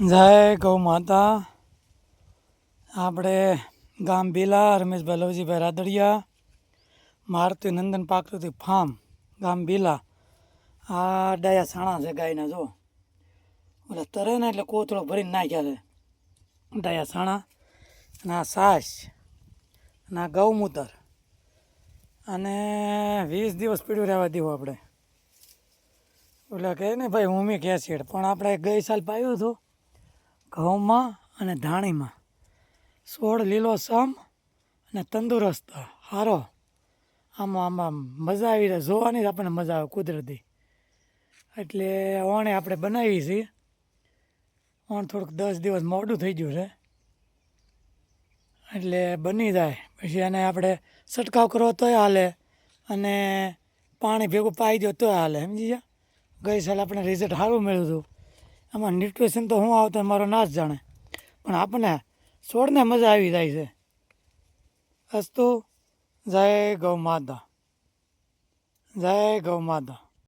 જય ગૌ માતા. આપણે ગામ ભીલા, રમેશભાઈ લવજીભાઈ રાદડિયા, મારુતિ નંદન પ્રાકૃતિક ફાર્મ, ગામ ભીલા. આ ડાયા છાણા છે ગાયના, જો ઓલા તરે ને એટલે કોથળો ભરીને નાખ્યા છે ડાયા છાણા. અને આ છાશ અને આ ગૌમૂત્ર, અને 20 દિવસ પીડ્યું રહેવા દેવું આપણે. ઓલા કહે ને ભાઈ હુમિક એસિડ, પણ આપણે ગઈ સાલ પાયો હતો ઘઉંમાં અને ધાણીમાં. છોડ લીલો સમ અને તંદુરસ્ત સારો. આમાં મજા આવી રહે, જોવાની જ આપણને મજા આવે કુદરતી. એટલે ઓણે આપણે બનાવી છીએ. ઓણ થોડુંક 10 દિવસ મોડું થઈ ગયું છે, એટલે બની જાય પછી એને આપણે છંટકાવ કરવો તોય હાલે, અને પાણી ભેગું પાઈ દો તોય હાલે. સમજી ગયા? ગઈ સાલ આપણે રિઝલ્ટ સારું મળ્યું હતું. આમાં ન્યુટ્રિશન તો શું આવતો મારો ના જ જાણે, પણ આપણને છોડને મજા આવી જાય છે. અસ્તુ. જય ગૌ માતા, જય ગૌ માતા.